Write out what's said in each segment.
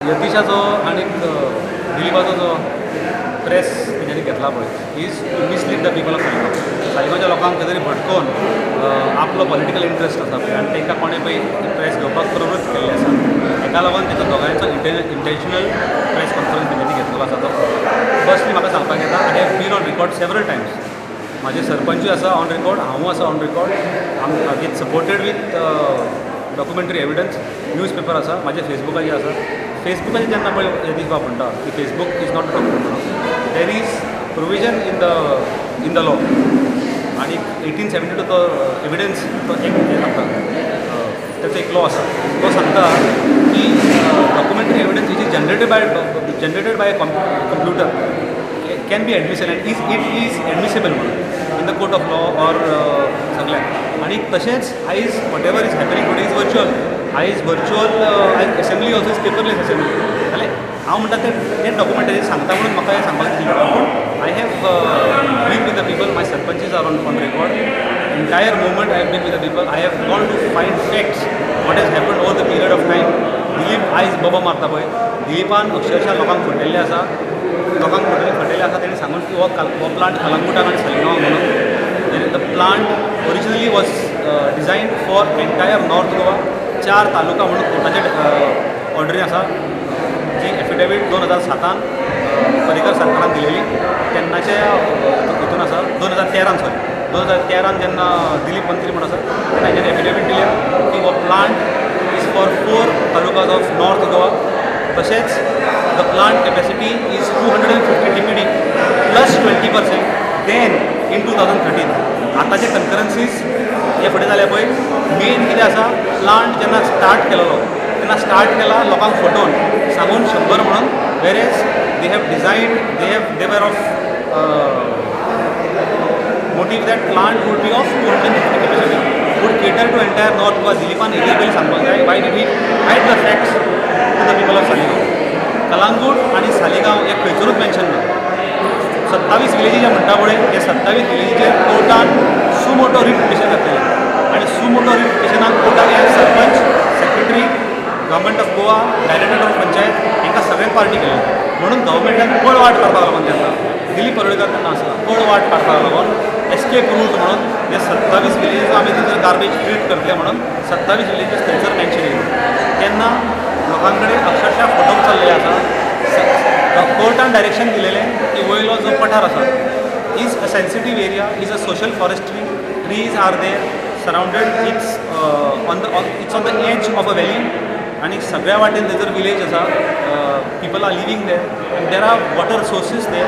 यतीशाचो आणि दिलीपाचो जो प्रेस तेच्यानी घेतला पळय is to mislead the people of Saligao. सालिगांवच्या लोकांक खंय तरी भटकोवन आपलो पॉलिटिकल इंट्रस्ट आसा पळय आनी तांकां कोणें पळय प्रेस घेवपाक प्रवृत्त केल्लें आसा. ताका लागून ताच्या दोगांयचो इंटेन्शनल प्रेस कॉन्फरन्स तेच्यानी घेतलेलो आसा तो. फर्स्टली म्हाका सांगपाक येता I have been on record several times. म्हाजे सरपंचूय आसा ऑन रिकॉर्ड, हांवूय आसा ऑन रिकॉर्ड. आम supported with documentary evidence. Newspaper आसा म्हाजे फेसबुकाचेर आसा. फेसबुकाचेर जेन्ना पळय यतीश बाब म्हणटा की Facebook is not a document म्हणून there is provision in the law आणि 1872 तो एविडन्स तो एक सांगता त्याचा एक लॉ आसा. तो सांगता की documentary evidence is generated by computer can be admissible and it is admissible म्हणून in the court of law or सगळ्याक. आणि तशेंच आयज whatever is happening today is virtual. आयज virtual assembly also is paperless assembly जाल्यार हांव म्हणटा तें डॉक्युमेंटरी सांगता म्हणून म्हाका हें सांगपाक दिसलें. पूण I have been with the people. My sarpanches are on record. Entire movement I have been with the people. I have gone to find facts what has happen over the period of time. Dilip आयज बाबा मारता पळय दिलीपान अक्षरशा लोकांक फटयल्लें आसा. लोकांक फटयल्लें आसा तेणें सांगून की हो प्लांट कलंगुटाक आनी सालिगांव म्हणून. The plant originally was design for entire north Goa. 4 तालुका म्हणून कोर्टाचे ऑर्डरीन आसा जी एफिडेवीट 2007 पर्रीकर सरकारान दिलेली. तेन्नाच्या हितून आसा 2013 जेन्ना दिलीप मंत्री म्हणून आसा तेन्ना हेजेर एफिडेवीट दिल्या की हो plant is for 4 talukas of north Goa. तशेंच the plant capacity is 250 TPD plus 20% then in 2013. आतांचे कन्करन्सीस हे फुडें जाले पळय मेन कितें आसा प्लांट जेन्ना स्टार्ट केलेलो तेन्ना स्टार्ट केला लोकांक फटोवन सांगून 100 म्हणून. वेरेज they have design they were of motive that plant would be of 250 capacity would cater to entire north Goa. दिलीपान हेजेर पयलीं सांगपाक जाय why did he hide the facts to the people of Saligao. Calangute आनी सालिगांव हे खंयसरूच मेन्शन ना. 27 विलेजी जे म्हणटा पळय हे 27 विलेजीचेर कोर्टान सुमोटो रीट पिटिशन घातलेलें आनी सुमोटो रीट पिटिशनाक कोर्टान हे sarpanch secretary government of Goa director of panchayat हांकां सगळ्यांक पार्टी केली. म्हणून गव्हर्मेंटान पळवाट काडपाक लागून तेन्ना दिलीप पर्वळेकर तेन्ना आसला पळवाट काडपाक लागून एस्केप रूल्स म्हणून हे 27 विलेजीस आमी थंयसर गार्बेज ट्रीट करतले म्हणून 27 विलेजीस थंयसर मेन्शन केली. तेन्ना लोकां कडेन अक्षरशा फटोवप चल्लेले आसा. कोर्टान डायरेक्शन दिलेलें की वयलो जो पठार आसा is a sensitive area is a social forestry. Trees are there surrounded. It's on the edge of a valley आनी सगळ्या वाटेन थंयसर विलेज आसा. People are living there and there are water sources there.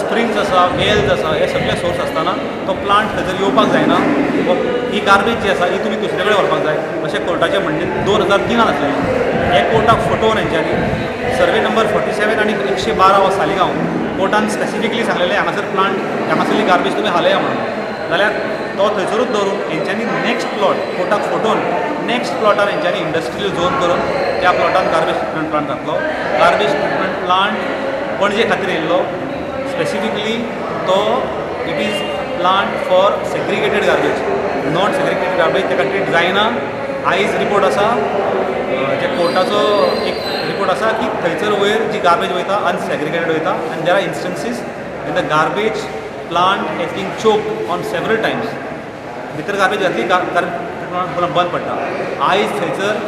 Springs आसा wells आसा हे सगळे source आसतना तो प्लांट थंयसर येवपाक जायना. ही गार्बेज जी आसा ही तुमी दुसरे कडेन व्हरपाक जाय अशें कोर्टाचें म्हणणें 2003 आसलेलें. हे कोर्टाक फटोवन हेंच्यांनी सर्वे नंबर 47 आनी 112 हो सालिगांव कोर्टान स्पेसिफिकली सांगलेलें हांगासर प्लांट हांगासरली गार्बेज तुमी हालया म्हणून. जाल्यार तो थंयसरूच दवरून हेंच्यांनी नेक्स्ट प्लॉट कोर्टाक फटोवन नेक्स्ट प्लॉटार हेंच्यांनी इंडस्ट्रियल झोन करून त्या प्लॉटान गार्बेज ट्रिटमेंट प्लांट घातलो. गार्बेज ट्रिटमेंट प्लांट पणजे खातीर येयल्लो स्पेसिफिकली. तो it is plant for segregated garbage not segregated garbage तेका ट्रीट जायना. आयज रिपोर्ट आसा जे कोर्टाचो एक रिपोर्ट आसा की थंयसर वयर जी गार्बेज वयता अनसेग्रिगेटेड वयता आनी there are instances in the garbage plant has been choke on several times. भितर गार्बेज घातली गार्बेज बंद पडटा. आयज थंयसर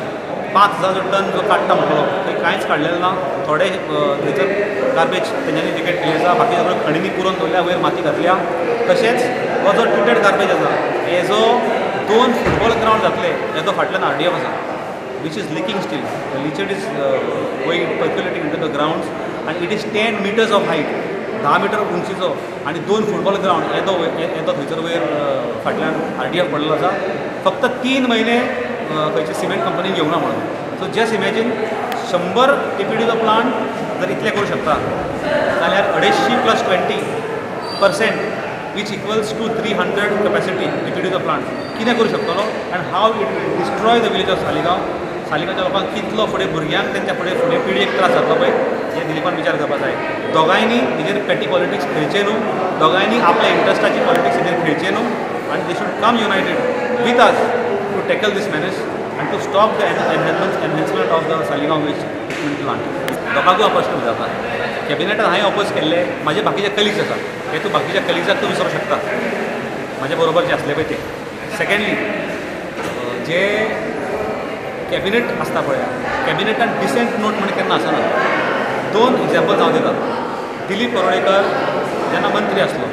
5,000 टन जो काडटा म्हणलो थंय कांयच काडलेलें ना. थोडे थंयसर गार्बेज तेंच्यांनी टिकेट केली आसा. बाकी सगळ्यो खणींनी पुरोवन दवरल्या वयर माती घातल्या. तशेंच हो जो ट्रिटेड गार्बेज आसा हेजो 2 फुटबॉल ग्रावंड जातले हेजो फाटल्यान RDF आसा which is leaking still. The leachate is going percolating into the grounds and it is 10 meters of height. 10 metre उंचीचो आनी 2 फुटबॉल ग्रावंड येदो थंयसर वयर फाटल्यान RDF पडलेलो आसा. फक्त 3 म्हयने खंयची सिमेंट कंपनीन घेवना म्हणून. सो जस्ट इमॅजीन 100 TPD जो प्लांट जर इतले करूं शकता जाल्यार 250 plus 20% which equals to 300 capacity TPD जो प्लांट कितें करूं शकतलो and how it destroy the village of Saligao. सालिगांवच्या लोकांक कितलो फुडें भुरग्यांक तेंच्या फुडें पिळयेक त्रास जातलो पळय हे दिलीपान विचार करपाक जाय. दोगांयनी हेजेर पेटी पॉलिटिक्स खेळचे न्हू. दोगांयनी आपल्या इंट्रस्टाची पॉलिटिक्स हेजेर खेळचे न्हू आनी they should come united with us to tackle this menace and to stop the enhancement of the Saligao waste treatment plant दोगांकूय ऑपॉर्च्युनिटी जाता. कॅबिनेटान हांवें ऑपोज केल्ले, म्हाजे बाकीचे कलिग्स आसात, हे तूं बाकीच्या कलिग्साक तूं विचारूं शकता, म्हाजे बरोबर जे असले पळय ते. सेकेंडली जे कॅबिनेट आसता पळय, कॅबिनेटान डिसेंट नोट म्हणून केन्ना आसना. 2 एग्जाम्पल्स हांव दिता. दिलीप परोळेकर जेन्ना मंत्री आसलो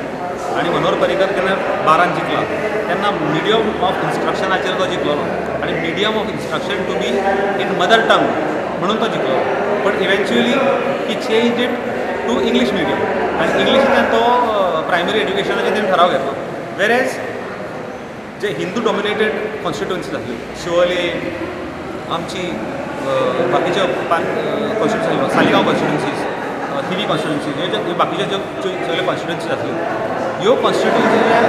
आनी मनोहर पर्रीकर केन्ना 12 जिंकला, तेन्ना मिडियम ऑफ इन्स्ट्रक्शनाचेर तो जिंकलो आनी medium of instruction to be in mother tongue म्हणून तो जिंकलो. But eventually he change it to English medium आनी इंग्लिशींतल्यान तो प्रायमरी एड्युकेशनाचेर तेणें ठराव घेतलो. वेरेज जे हिंदू डॉमिनेटेड कॉन्स्टिट्युएन्सीज आसल्यो, शिवोले, आमची बाकीच्यो कॉन्स्टिट्युएन्सी आसल्यो, सालिगांव कॉन्स्टिट्युएन्सीज, थिवी कॉन्स्टिट्युएन्सीज, ह्यो बाकीच्यो ज्यो सगळ्यो कॉन्स्टिट्युएन्सीज आसल्यो, ह्यो कॉन्स्टिट्युएन्सीच्या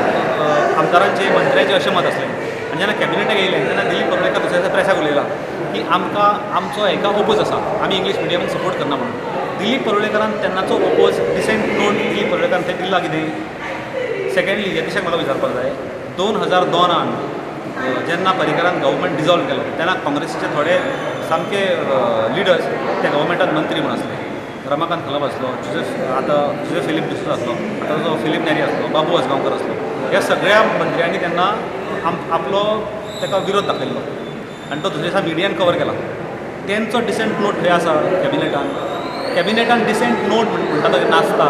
आमदारांचे मंत्र्याचे अशें मत आसलें. आनी जेन्ना कॅबिनेटाक येयलें तेन्ना दिलीप परोळेकर दुसऱ्या दिसा प्रेसाक उलयला की आमकां आमचो हेका ओपोज आसा, आमी इंग्लीश मिडियमाक सपोर्ट करना म्हणून. दिलीप परोळेकरान तेन्नाचो ओपोज डिसेंट नोट दिलीप परोळेकरान थंय दिला कितें. सेकेंडली यतीशाक म्हाका विचारपाक जाय, 2002 जेन्ना पर्रीकरान गव्हर्मेंट डिजॉल्व केलो तेन्ना काँग्रेसीचे थोडे सामके लिडर्स त्या गव्हर्मेंटान मंत्री म्हूण आसले. रमाकांत खलप आसलो, जुझेफ फिलीप डिसूजा आसलो, आतां जो फिलीप नॅरी आसलो, बाबू आसगांवकर आसलो, ह्या सगळ्या मंत्र्यांनी तेन्ना आपलो ताका विरोध दाखयल्लो आनी तो दुसऱ्या दिसा मिडियान कवर केला. तेंचो डिसेंट नोट थंय आसा कॅबिनेटान डिसेंट नोट म्हणटा तो नासता.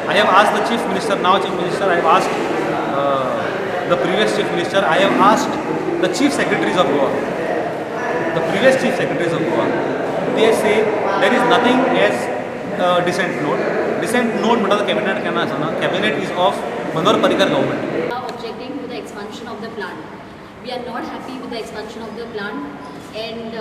I have asked the chief minister, now chief minister, I have asked the previous chief minister, I have asked the chief secretaries of Goa, the previous chief secretaries of Goa, they say there is nothing as dissent note. Dissent note म्हणटा तो cabinet केन्ना आसना. Cabinet is of Manohar Parrikar government. Objecting to the expansion of the plant. We are not happy with the expansion of the plant, and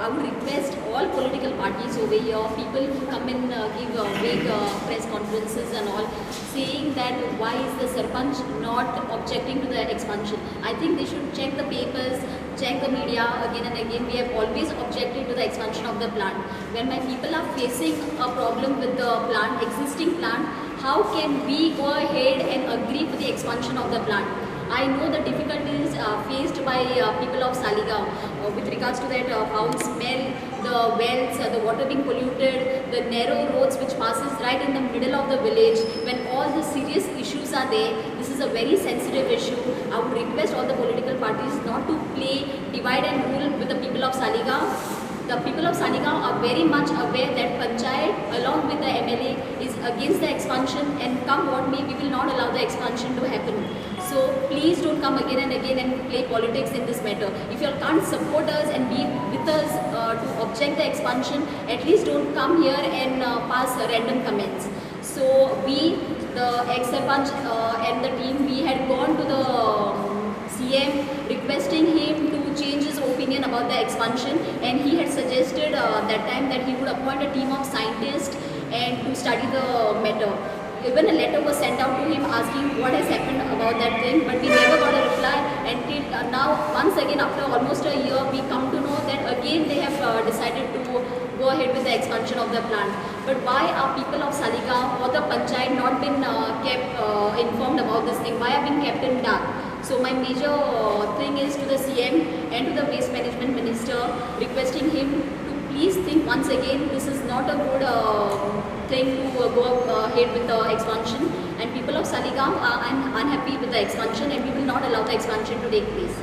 I would request all political parties over here, people who come and give big press conferences and all, saying that why is the Sarpanch not objecting to the expansion. I think they should check the papers, check the media again and again. We have always objected to the expansion of the plant. When my people are facing a problem with the plant, existing plant, how can we go ahead and agree to the expansion of the plant? I know the difficulties faced by people of Saligaon with regards to that foul smell, the wells, the water being polluted, the narrow roads which passes right in the middle of the village. When all the serious issues are there, this is a very sensitive issue. I would request all the political parties not to play divide and rule with the people of Saligaon. The people of Saligaon are very much aware that Panchayat along with the MLA is against the expansion, and come what may, we will not allow the expansion to happen. So please don't come again and again and play politics in this matter. If you all can't support us and be with us to object the expansion, at least don't come here and pass random comments. So we, the ex-Sarpanch and the team, we had gone to the CM requesting him to change his opinion about the expansion, and he had suggested that time that he would appoint a team of scientists and to study the matter. Even a letter was sent out to him asking what has happened about that thing, but we never got a reply. And till now, once again after almost a year, we come to know that again they have decided to go ahead with the expansion of the plant. But why are people of Saligaon or the Panchayat not been kept informed about this thing? Why have been kept in dark? So my major thing is to the CM and to the Waste Management Minister, requesting him to please think once again. This is not a good thing to go ahead with the expansion, and people of Saligaon are unhappy with the expansion, and we will not allow the expansion to take place.